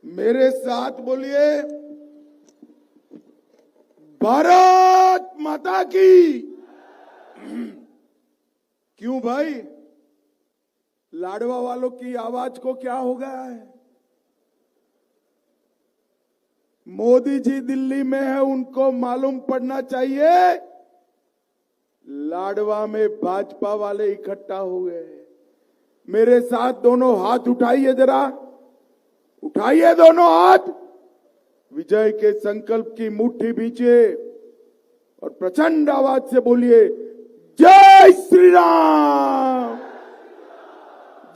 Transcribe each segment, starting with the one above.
मेरे साथ बोलिए, भारत माता की। क्यों भाई, लाडवा वालों की आवाज को क्या हो गया है? मोदी जी दिल्ली में है, उनको मालूम पड़ना चाहिए लाडवा में भाजपा वाले इकट्ठा हुए। मेरे साथ दोनों हाथ उठाइए, जरा उठाइए दोनों हाथ। विजय के संकल्प की मुट्ठी भींचिए और प्रचंड आवाज से बोलिए, जय श्री राम,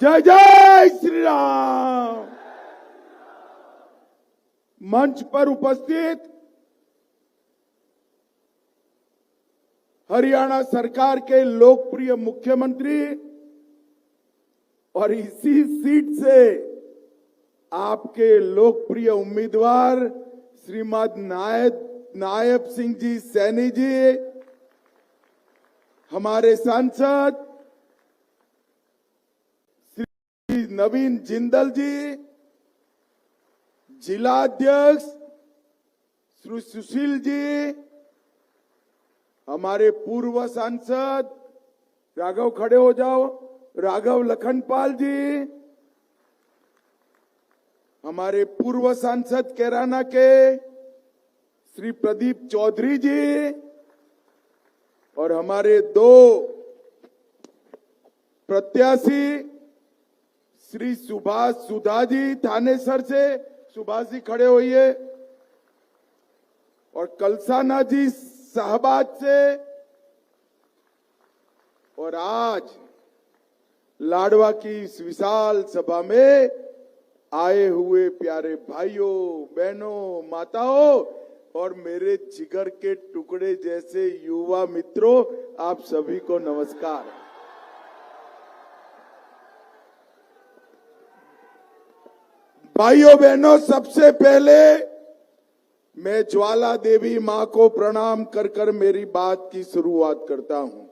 जय जय श्री राम। मंच पर उपस्थित हरियाणा सरकार के लोकप्रिय मुख्यमंत्री और इसी सीट से आपके लोकप्रिय उम्मीदवार श्रीमान नायब सिंह जी सैनी जी, हमारे सांसद श्री नवीन जिंदल जी, जिला अध्यक्ष श्री सुशील जी, हमारे पूर्व सांसद राघव, खड़े हो जाओ, राघव लखनपाल जी, हमारे पूर्व सांसद कैराना के श्री प्रदीप चौधरी जी और हमारे दो प्रत्याशी श्री सुभाष सुधा जी थानेसर से, सुभाष जी खड़े होइए, और कलसाना जी शाहबाद से, और आज लाडवा की इस विशाल सभा में आए हुए प्यारे भाइयों, बहनों, माताओं और मेरे जिगर के टुकड़े जैसे युवा मित्रों, आप सभी को नमस्कार। भाइयों बहनों, सबसे पहले मैं ज्वाला देवी मां को प्रणाम कर कर मेरी बात की शुरुआत करता हूं।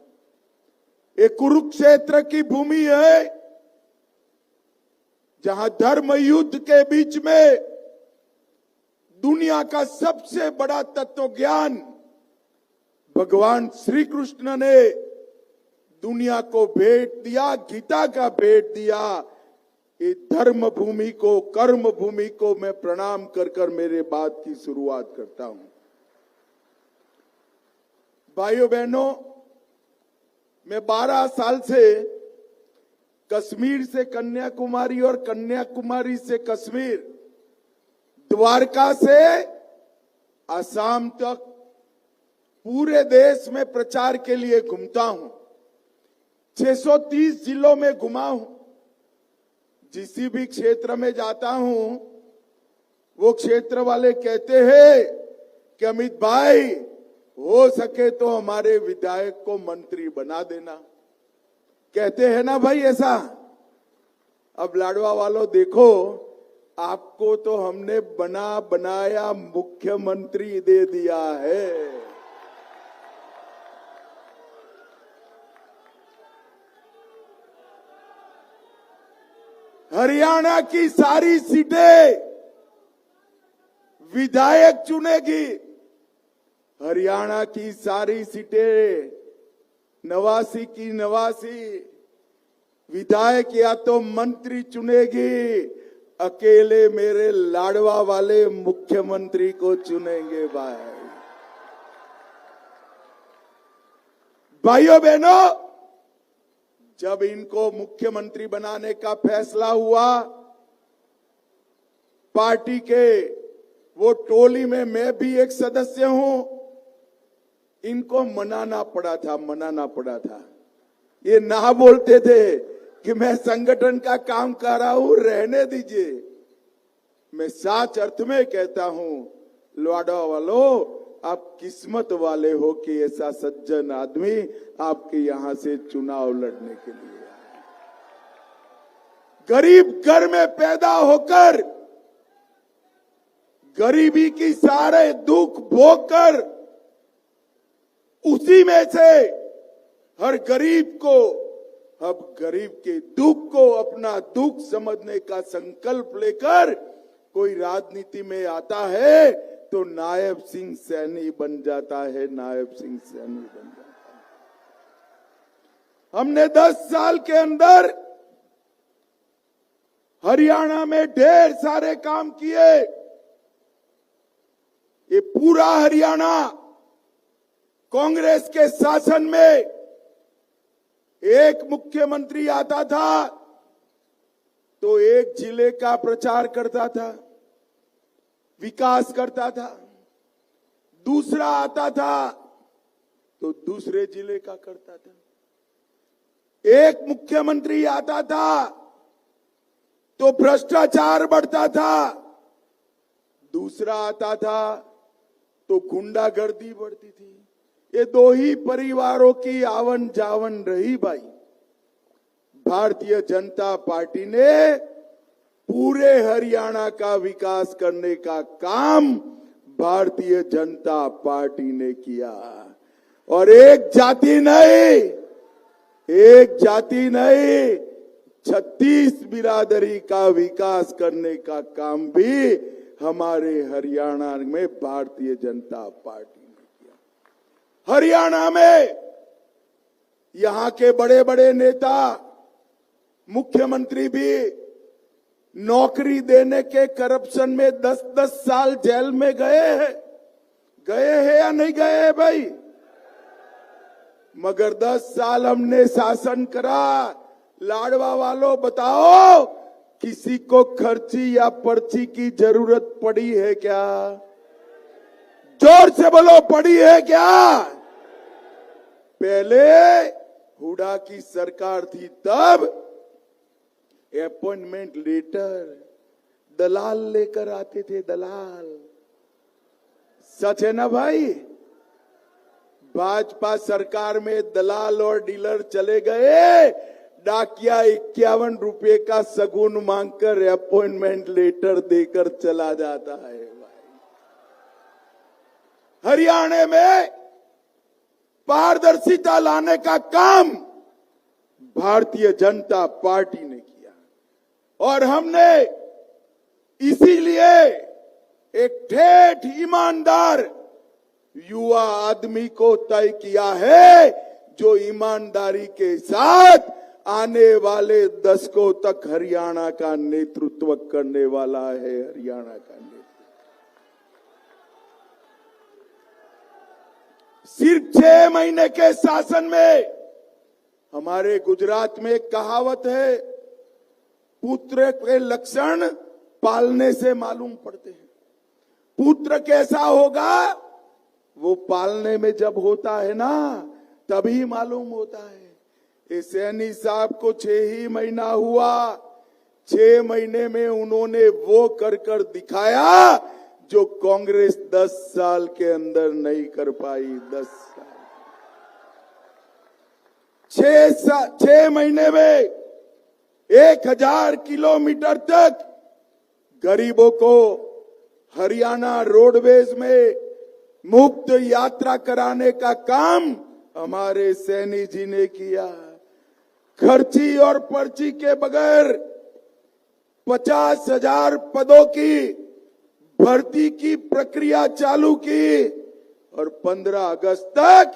ये कुरुक्षेत्र की भूमि है, जहां धर्म युद्ध के बीच में दुनिया का सबसे बड़ा तत्व ज्ञान भगवान श्री कृष्ण ने दुनिया को भेंट दिया, गीता का भेंट दिया। ये धर्म भूमि को, कर्म भूमि को मैं प्रणाम कर कर मेरे बात की शुरुआत करता हूं। भाइयों बहनों, मैं 12 साल से कश्मीर से कन्याकुमारी और कन्याकुमारी से कश्मीर, द्वारका से असम तक पूरे देश में प्रचार के लिए घूमता हूं। 630 जिलों में घुमा हूं। जिस भी क्षेत्र में जाता हूं, वो क्षेत्र वाले कहते हैं कि अमित भाई, हो सके तो हमारे विधायक को मंत्री बना देना। कहते हैं ना भाई ऐसा। अब लाडवा वालों देखो, आपको तो हमने बनाया मुख्यमंत्री दे दिया है। हरियाणा की सारी सीटें विधायक चुनेगी। हरियाणा की सारी सीटें 89 की 89 विधायक या तो मंत्री चुनेगी। अकेले मेरे लाडवा वाले मुख्यमंत्री को चुनेंगे भाई। भाइयों बहनों, जब इनको मुख्यमंत्री बनाने का फैसला हुआ, पार्टी के वो टोली में मैं भी एक सदस्य हूं, इनको मनाना पड़ा था। ये ना बोलते थे कि मैं संगठन का काम कर रहा हूं, रहने दीजिए। मैं सच अर्थ में कहता हूं, लाडवा वालों, आप किस्मत वाले हो कि ऐसा सज्जन आदमी आपके यहां से चुनाव लड़ने के लिए आया। गरीब घर में पैदा होकर, गरीबी की सारे दुख भोगकर, उसी में से हर गरीब को, अब गरीब के दुख को अपना दुख समझने का संकल्प लेकर कोई राजनीति में आता है तो नायब सिंह सैनी बन जाता है, नायब सिंह सैनी बन जाता है। हमने 10 साल के अंदर हरियाणा में ढेर सारे काम किए। ये पूरा हरियाणा कांग्रेस के शासन में एक मुख्यमंत्री आता था तो एक जिले का प्रचार करता था, विकास करता था। दूसरा आता था तो दूसरे जिले का करता था। एक मुख्यमंत्री आता था तो भ्रष्टाचार बढ़ता था, दूसरा आता था तो गुंडागर्दी बढ़ती थी। ये दो ही परिवारों की आवन जावन रही भाई। भारतीय जनता पार्टी ने पूरे हरियाणा का विकास करने का काम भारतीय जनता पार्टी ने किया। और एक जाति नहीं 36 बिरादरी का विकास करने का काम भी हमारे हरियाणा में भारतीय जनता पार्टी ने किया। हरियाणा में यहां के बड़े बड़े नेता, मुख्यमंत्री भी नौकरी देने के करप्शन में 10-10 साल जेल में गए हैं या नहीं गए हैं भाई? मगर 10 साल हमने शासन करा। लाडवा वालों बताओ, किसी को खर्ची या पर्ची की जरूरत पड़ी है क्या? जोर से बोलो, पड़ी है क्या? पहले हुडा की सरकार थी तब अपॉइंटमेंट लेटर दलाल लेकर आते थे, दलाल। सच है ना भाई? भाजपा सरकार में दलाल और डीलर चले गए। डाकिया 51 रुपए का सगुन मांगकर अपॉइंटमेंट लेटर देकर चला जाता है भाई। हरियाणा में पारदर्शिता लाने का काम भारतीय जनता पार्टी ने किया और हमने इसीलिए एक ठेठ ईमानदार युवा आदमी को तय किया है जो ईमानदारी के साथ आने वाले दशकों तक हरियाणा का नेतृत्व करने वाला है। हरियाणा का नेतृत्व सिर्फ 6 महीने के शासन में हमारे गुजरात में एक कहावत है, पुत्र के लक्षण पालने से मालूम पड़ते हैं। पुत्र कैसा होगा वो पालने में जब होता है ना तभी मालूम होता है। सैनी साहब को 6 ही महीना हुआ। 6 महीने में उन्होंने वो कर दिखाया जो कांग्रेस 10 साल के अंदर नहीं कर पाई। 10 साल 6 महीने में 1000 किलोमीटर तक गरीबों को हरियाणा रोडवेज में मुफ्त यात्रा कराने का काम हमारे सैनी जी ने किया। खर्ची और पर्ची के बगैर 50,000 पदों की भर्ती की प्रक्रिया चालू की और 15 अगस्त तक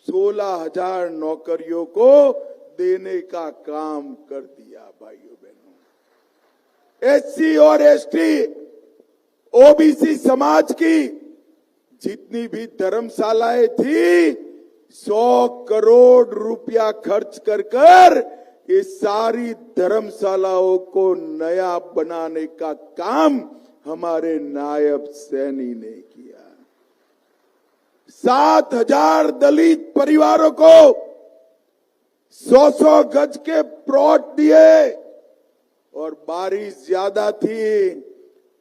16,000 नौकरियों को देने का काम कर दिया। भाइयों बहनों, एससी और एसटी ओबीसी समाज की जितनी भी धर्मशालाएं थी 100 करोड़ रुपया खर्च कर ये सारी धर्मशालाओं को नया बनाने का काम हमारे नायब सैनी ने किया। 7,000 दलित परिवारों को 100-100 गज के प्लॉट दिए और बारिश ज्यादा थी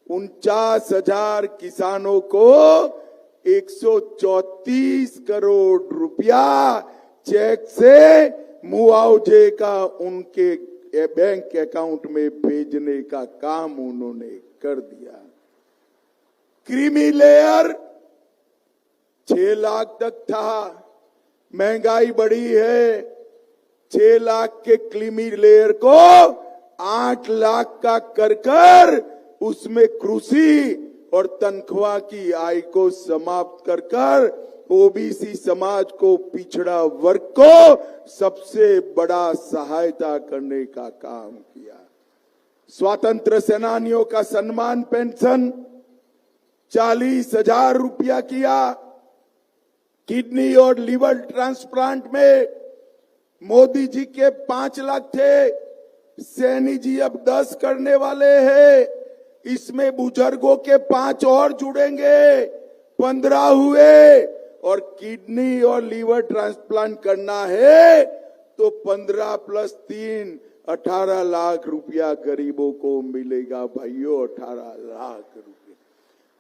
49,000 किसानों को 134 करोड़ रुपया चेक से मुआवजे का उनके बैंक अकाउंट में भेजने का काम उन्होंने कर दिया। क्रीमी लेयर 6 लाख तक था, महंगाई बढ़ी है। 6 लाख के क्रीमी लेयर को 8 लाख का कर उसमें कृषि और तनख्वाह की आय को समाप्त कर कर ओबीसी समाज को, पिछड़ा वर्ग को सबसे बड़ा सहायता करने का काम किया। स्वातंत्र सेनानियों का सम्मान पेंशन 40,000 रुपया किया। किडनी और लिवर ट्रांसप्लांट में मोदी जी के 5 लाख थे, सैनी जी अब 10 करने वाले हैं। इसमें बुजुर्गों के 5 और जुड़ेंगे, 15 हुए। और किडनी और लीवर ट्रांसप्लांट करना है तो 15 + 3 18 लाख रुपया गरीबों को मिलेगा। भाइयों, 18 लाख रुपया।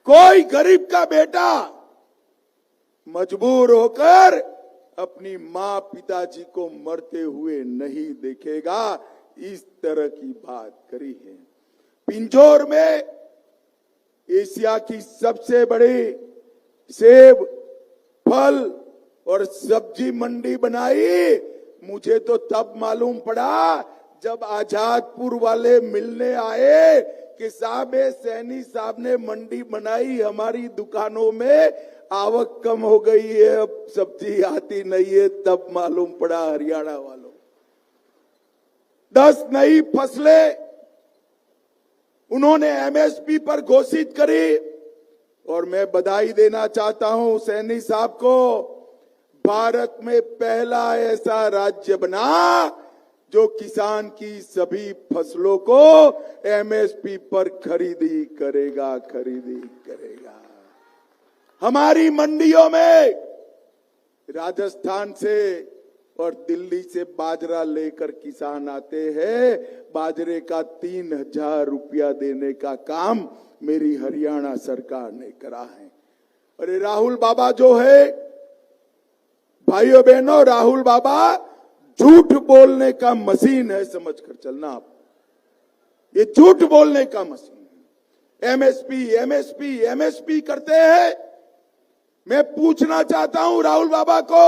कोई गरीब का बेटा मजबूर होकर अपनी माँ पिताजी को मरते हुए नहीं देखेगा। इस तरह की बात करी है। पिंजौर में एशिया की सबसे बड़ी सेब, फल और सब्जी मंडी बनाई। मुझे तो तब मालूम पड़ा जब आजादपुर वाले मिलने आए कि साहब सैनी साहब ने मंडी बनाई, हमारी दुकानों में आवक कम हो गई है, अब सब्जी आती नहीं है। तब मालूम पड़ा हरियाणा वालों 10 नई फसलें उन्होंने एमएसपी पर घोषित करी। और मैं बधाई देना चाहता हूं सैनी साहब को। भारत में पहला ऐसा राज्य बना जो किसान की सभी फसलों को एमएसपी पर खरीदी करेगा। हमारी मंडियों में राजस्थान से और दिल्ली से बाजरा लेकर किसान आते हैं। बाजरे का 3,000 रुपया देने का काम मेरी हरियाणा सरकार ने करा है। अरे राहुल बाबा जो है, भाइयों बहनों, राहुल बाबा झूठ बोलने का मशीन है, समझ कर चलना आप। ये झूठ बोलने का मशीन है। एमएसपी करते हैं। मैं पूछना चाहता हूं राहुल बाबा को,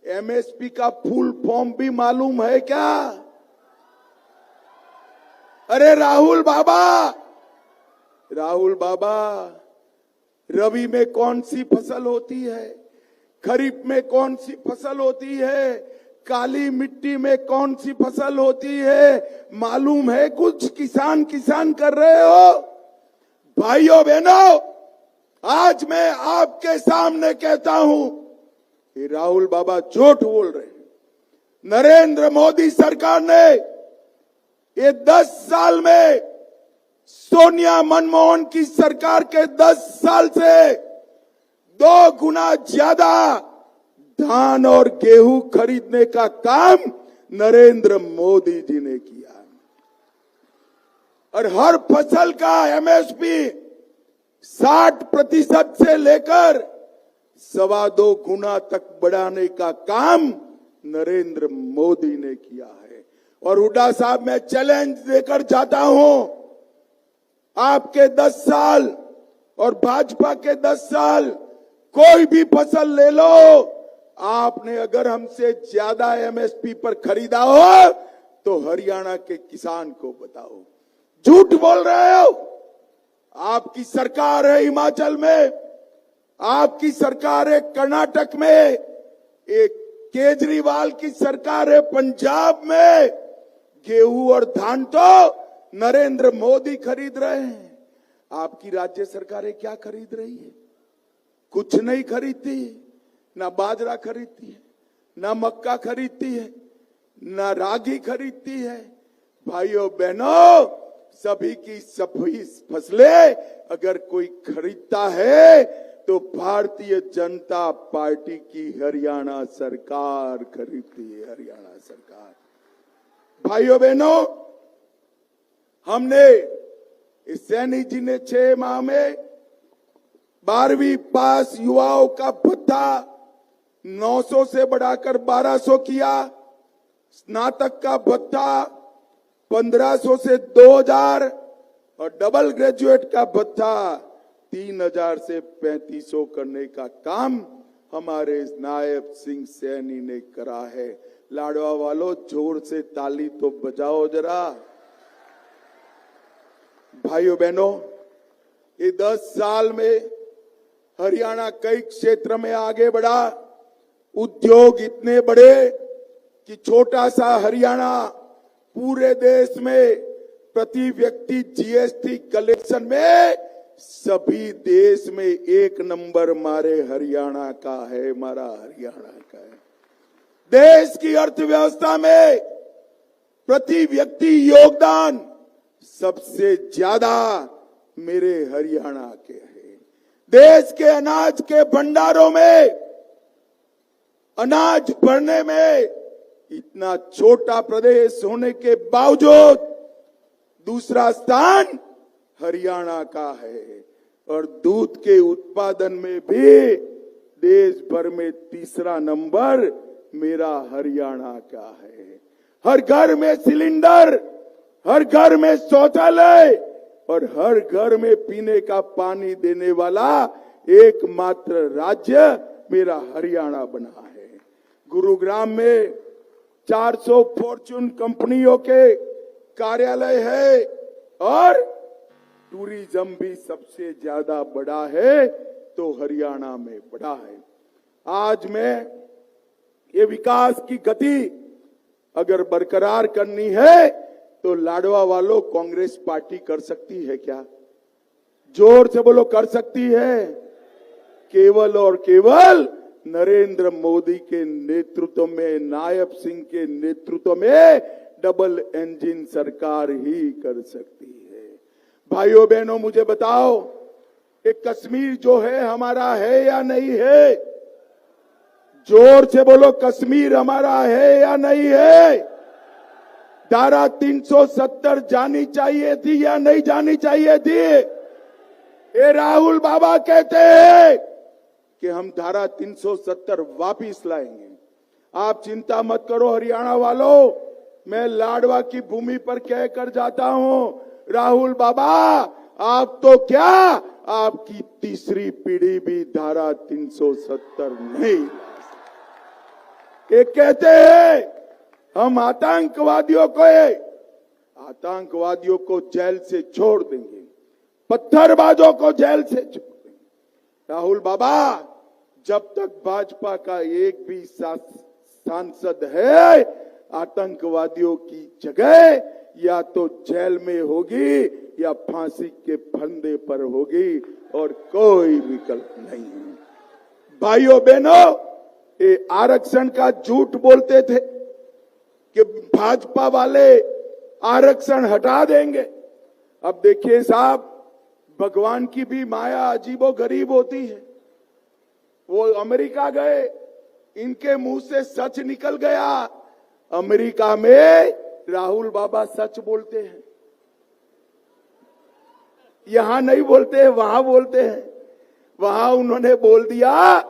एमएसपी का फुल फॉर्म भी मालूम है क्या? अरे राहुल बाबा, रबी में कौन सी फसल होती है? खरीफ में कौन सी फसल होती है? काली मिट्टी में कौन सी फसल होती है? मालूम है कुछ? किसान कर रहे हो? भाइयों बहनों, आज मैं आपके सामने कहता हूं कि राहुल बाबा झूठ बोल रहे हैं। नरेंद्र मोदी सरकार ने ये 10 साल में सोनिया मनमोहन की सरकार के 10 साल से 2 गुना ज्यादा धान और गेहूं खरीदने का काम नरेंद्र मोदी जी ने किया। और हर फसल का एमएसपी 60% से लेकर 2.25 गुना तक बढ़ाने का काम नरेंद्र मोदी ने किया है। और हुड्डा साहब, मैं चैलेंज देकर जाता हूं, आपके 10 साल और भाजपा के 10 साल कोई भी फसल ले लो, आपने अगर हमसे ज्यादा एमएसपी पर खरीदा हो तो हरियाणा के किसान को बताओ। झूठ बोल रहे हो। आपकी सरकार है हिमाचल में, आपकी सरकार है कर्नाटक में, एक केजरीवाल की सरकार है पंजाब में। गेहूं और धान तो नरेंद्र मोदी खरीद रहे हैं। आपकी राज्य सरकारें क्या खरीद रही है? कुछ नहीं खरीदती। ना बाजरा खरीदती है, ना मक्का खरीदती है, ना रागी खरीदती है। भाइयों बहनों, सभी की सभी फसलें अगर कोई खरीदता है तो भारतीय जनता पार्टी की हरियाणा सरकार खरीदती है। हरियाणा सरकार। भाइयों बहनों, हमने इस सैनी जी ने 6 माह में 12वीं पास युवाओं का भत्ता 900 से बढ़ाकर 1200 किया। स्नातक का भत्ता 1500 से 2000 और डबल ग्रेजुएट का भत्ता 3000 से 3500 करने का काम हमारे नायब सिंह सैनी ने करा है। लाडवा वालों, जोर से ताली तो बजाओ जरा। भाइयों बहनों, ये 10 साल में हरियाणा कई क्षेत्र में आगे बढ़ा। उद्योग इतने बड़े कि छोटा सा हरियाणा पूरे देश में प्रति व्यक्ति जीएसटी कलेक्शन में सभी देश में 1 नंबर मारे हरियाणा का है, हमारा हरियाणा का है। देश की अर्थव्यवस्था में प्रति व्यक्ति योगदान सबसे ज्यादा मेरे हरियाणा के है। देश के अनाज के भंडारों में अनाज भरने में इतना छोटा प्रदेश होने के बावजूद दूसरा स्थान हरियाणा का है और दूध के उत्पादन में भी देश भर में तीसरा नंबर मेरा हरियाणा का है। हर घर में सिलेंडर, हर घर में शौचालय और हर घर में पीने का पानी देने वाला एकमात्र राज्य मेरा हरियाणा बना है। गुरुग्राम में 400 फॉर्च्यून कंपनियों के कार्यालय है और टूरिज्म भी सबसे ज्यादा बड़ा है तो हरियाणा में बड़ा है। आज मैं ये विकास की गति अगर बरकरार करनी है तो लाडवा वालों कांग्रेस पार्टी कर सकती है क्या? जोर से बोलो, कर सकती है। केवल और केवल नरेंद्र मोदी के नेतृत्व में, नायब सिंह के नेतृत्व में डबल इंजन सरकार ही कर सकती है। भाइयों बहनों, मुझे बताओ, एक कश्मीर जो है हमारा है या नहीं है? जोर से बोलो, कश्मीर हमारा है या नहीं है? धारा 370 जानी चाहिए थी या नहीं जानी चाहिए थी? ये राहुल बाबा कहते हैं कि हम धारा 370 वापिस लाएंगे। आप चिंता मत करो हरियाणा वालों, मैं लाडवा की भूमि पर कहकर जाता हूं, राहुल बाबा आप तो क्या, आपकी तीसरी पीढ़ी भी धारा 370 नहीं। ये कहते हैं हम आतंकवादियों को जेल से छोड़ देंगे, पत्थरबाजों को जेल से छोड़ देंगे। राहुल बाबा, जब तक भाजपा का एक भी सांसद है, आतंकवादियों की जगह या तो जेल में होगी या फांसी के फंदे पर होगी और कोई विकल्प नहीं है। भाइयों बहनों, ये आरक्षण का झूठ बोलते थे कि भाजपा वाले आरक्षण हटा देंगे। अब देखिए साहब, भगवान की भी माया अजीबो गरीब होती है। वो अमेरिका गए, इनके मुंह से सच निकल गया। अमेरिका में राहुल बाबा सच बोलते हैं, यहां नहीं बोलते हैं, वहां बोलते हैं। वहां उन्होंने बोल दिया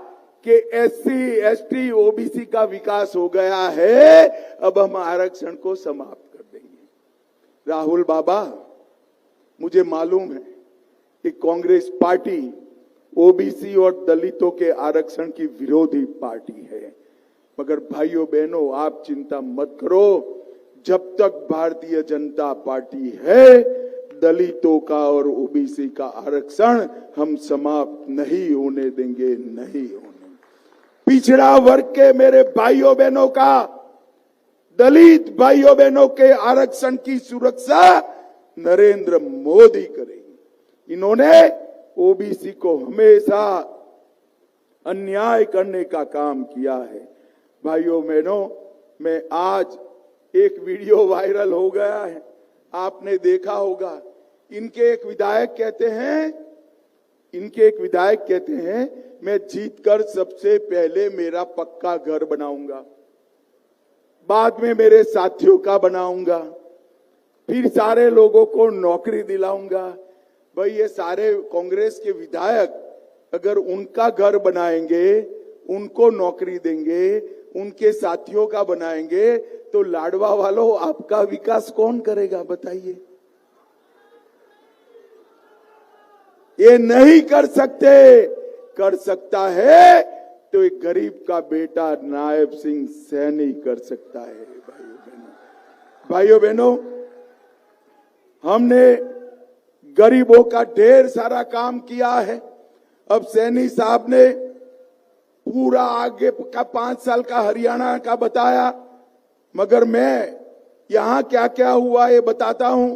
कि एससी, एसटी, ओबीसी का विकास हो गया है, अब हम आरक्षण को समाप्त कर देंगे। राहुल बाबा, मुझे मालूम है कि कांग्रेस पार्टी ओबीसी और दलितों के आरक्षण की विरोधी पार्टी है, मगर भाइयों बहनों आप चिंता मत करो, जब तक भारतीय जनता पार्टी है दलितों का और ओबीसी का आरक्षण हम समाप्त नहीं होने देंगे, नहीं होने। पिछड़ा वर्ग के मेरे भाइयों बहनों का, दलित भाइयों बहनों के आरक्षण की सुरक्षा नरेंद्र मोदी करेंगे। इन्होंने ओबीसी को हमेशा अन्याय करने का काम किया है। भाइयों बहनों, मैं आज एक वीडियो वायरल हो गया है, आपने देखा होगा। इनके एक विधायक कहते हैं मैं जीतकर सबसे पहले मेरा पक्का घर बनाऊंगा, बाद में मेरे साथियों का बनाऊंगा, फिर सारे लोगों को नौकरी दिलाऊंगा। भाई, ये सारे कांग्रेस के विधायक अगर उनका घर बनाएंगे, उनको नौकरी देंगे, उनके साथियों का बनाएंगे, तो लाडवा वालों आपका विकास कौन करेगा बताइए? ये नहीं कर सकते। कर सकता है तो एक गरीब का बेटा नायब सिंह सैनी कर सकता है। भाइयों बहनों, हमने गरीबों का ढेर सारा काम किया है। अब सैनी साहब ने पूरा आगे का 5 साल का हरियाणा का बताया, मगर मैं यहां क्या क्या हुआ ये बताता हूं।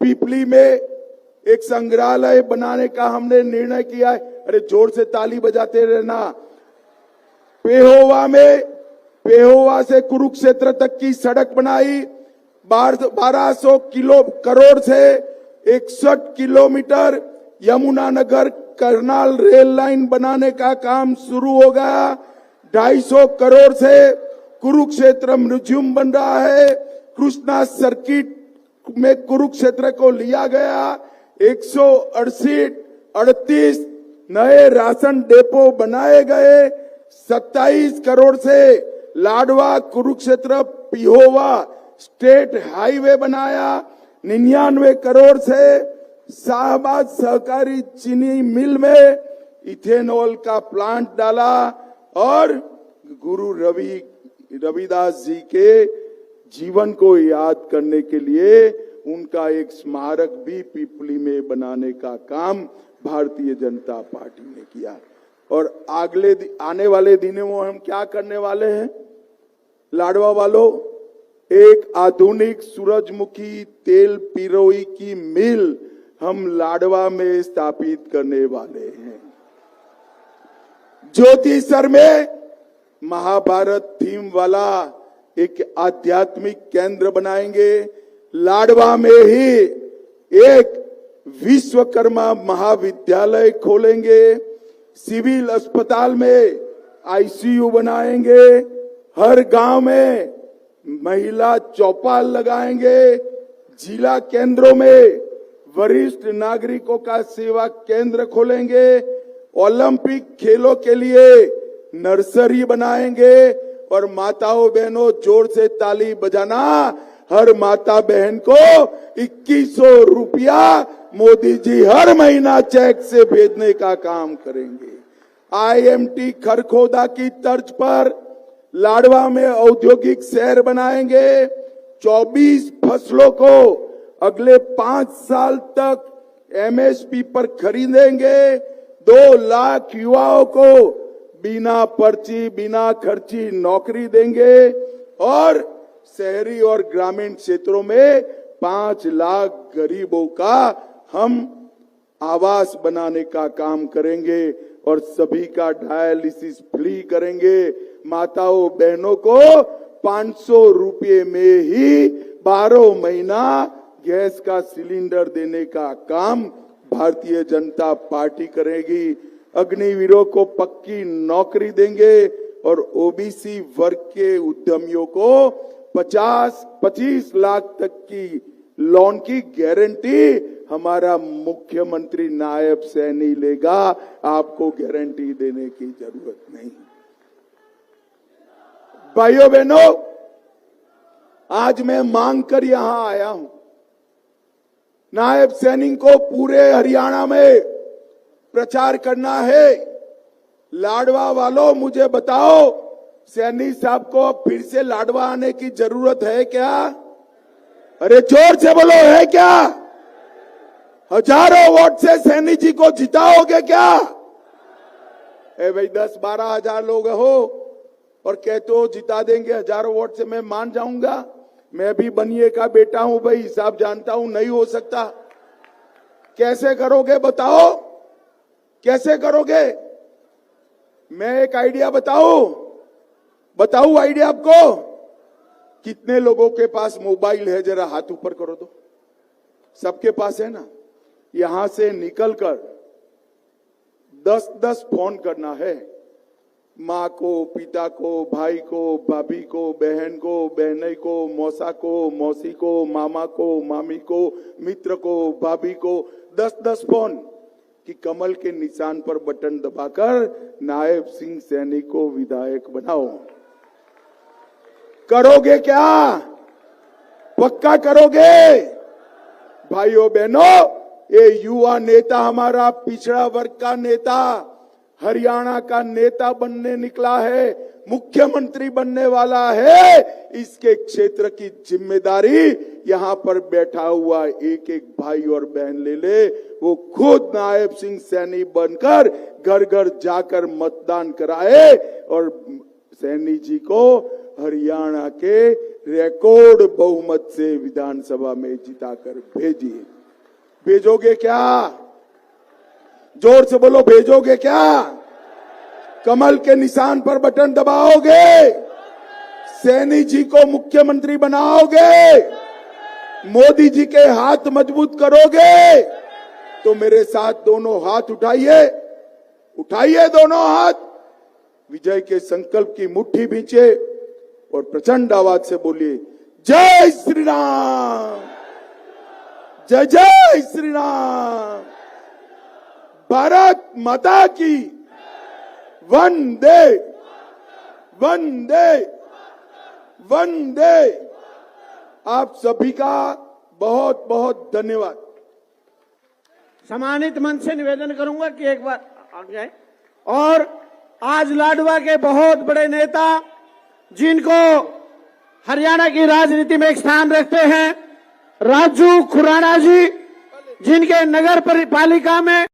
पीपली में एक संग्रहालय बनाने का हमने निर्णय किया है। अरे जोर से ताली बजाते रहना। पेहोवा से कुरुक्षेत्र तक की सड़क बनाई। 1200 करोड़ से 61 kilometre Yamunanagar Karnal rail line बनाने का काम शुरू हो गया। 250 करोड़ से कुरुक्षेत्र म्यूजियम बन रहा है। कृष्णा सर्किट में कुरुक्षेत्र को लिया गया। 138 नए राशन डेपो बनाए गए। 27 करोड़ से लाडवा कुरुक्षेत्र पिहोवा स्टेट हाईवे बनाया। 99 करोड़ से शाहबाद सहकारी चीनी मिल में इथेनॉल का प्लांट डाला। और गुरु रविदास जी के जीवन को याद करने के लिए उनका एक स्मारक भी पीपली में बनाने का काम भारतीय जनता पार्टी ने किया। और आने वाले दिनों में हम क्या करने वाले हैं लाडवा वालों, एक आधुनिक सूरजमुखी तेल पिरोई की मिल हम लाडवा में स्थापित करने वाले हैं। ज्योतिसर में महाभारत थीम वाला एक आध्यात्मिक केंद्र बनाएंगे। लाडवा में ही एक विश्वकर्मा महाविद्यालय खोलेंगे। सिविल अस्पताल में आईसीयू बनाएंगे। हर गांव में महिला चौपाल लगाएंगे। जिला केंद्रों में वरिष्ठ नागरिकों का सेवा केंद्र खोलेंगे। ओलंपिक खेलों के लिए नर्सरी बनाएंगे। और माताओं बहनों जोर से ताली बजाना, हर माता बहन को 2100 रुपया मोदी जी हर महीना चेक से भेजने का काम करेंगे। आईएमटी खरखोदा की तर्ज पर लाडवा में औद्योगिक शहर बनाएंगे। 24 फसलों को अगले 5 साल तक एमएसपी पर खरीदेंगे। 2 लाख युवाओं को बिना पर्ची बिना खर्ची नौकरी देंगे। और शहरी और ग्रामीण क्षेत्रों में 5 लाख गरीबों का हम आवास बनाने का काम करेंगे। और सभी का डायलिसिस फ्री करेंगे। माताओं बहनों को 500 रुपये में ही 12 महीना गैस का सिलेंडर देने का काम भारतीय जनता पार्टी करेगी। अग्निवीरों को पक्की नौकरी देंगे। और ओबीसी वर्ग के उद्यमियों को 25 लाख तक की लोन की गारंटी हमारा मुख्यमंत्री नायब सैनी लेगा। आपको गारंटी देने की जरूरत नहीं। भाइयों बहनों, आज मैं मांग कर यहां आया हूं। नायब सैनी को पूरे हरियाणा में प्रचार करना है। लाडवा वालों मुझे बताओ, सैनी साहब को फिर से लाडवा आने की जरूरत है क्या? अरे जोर से बोलो, है क्या? हजारों वोट से सैनी जी को जिताओगे क्या? ए भाई 10-12 हजार लोग हो और कहते हो जिता देंगे हजारों वोट से, मैं मान जाऊंगा। मैं भी बनिए का बेटा हूं भाई, हिसाब जानता हूं, नहीं हो सकता। कैसे करोगे बताओ, कैसे करोगे? मैं एक आइडिया बताऊं आइडिया आपको। कितने लोगों के पास मोबाइल है, जरा हाथ ऊपर करो तो। सबके पास है ना? यहां से निकलकर 10-10 फोन करना है। माँ को, पिता को, भाई को, भाभी को, बहन को, बहनई को, मौसा को, मौसी को, मामा को, मामी को, मित्र को, भाभी को 10-10 फोन कि कमल के निशान पर बटन दबाकर नायब सिंह सैनी को विधायक बनाओ। करोगे क्या? पक्का करोगे? भाइयों बहनों, ये युवा नेता, हमारा पिछड़ा वर्ग का नेता हरियाणा का नेता बनने निकला है, मुख्यमंत्री बनने वाला है, इसके क्षेत्र की जिम्मेदारी यहां पर बैठा हुआ एक एक भाई और बहन ले ले। वो खुद नायब सिंह सैनी बनकर घर घर जाकर मतदान कराए और सैनी जी को हरियाणा के रिकॉर्ड बहुमत से विधानसभा में जिताकर भेजिए। भेजोगे क्या? जोर से बोलो, भेजोगे क्या? कमल के निशान पर बटन दबाओगे? सैनी जी को मुख्यमंत्री बनाओगे? मोदी जी के हाथ मजबूत करोगे? तो मेरे साथ दोनों हाथ उठाइए, उठाइए दोनों हाथ, विजय के संकल्प की मुट्ठी भींचे और प्रचंड आवाज से बोलिए, जय श्री राम, जय जय श्री राम, भारत माता की, वंदे वंदे वंदे। आप सभी का बहुत बहुत धन्यवाद। सम्मानित मंच से निवेदन करूंगा कि एक बार आ जाए। और आज लाडवा के बहुत बड़े नेता जिनको हरियाणा की राजनीति में एक स्थान रखते हैं, राजू खुराना जी, जिनके नगर पालिका में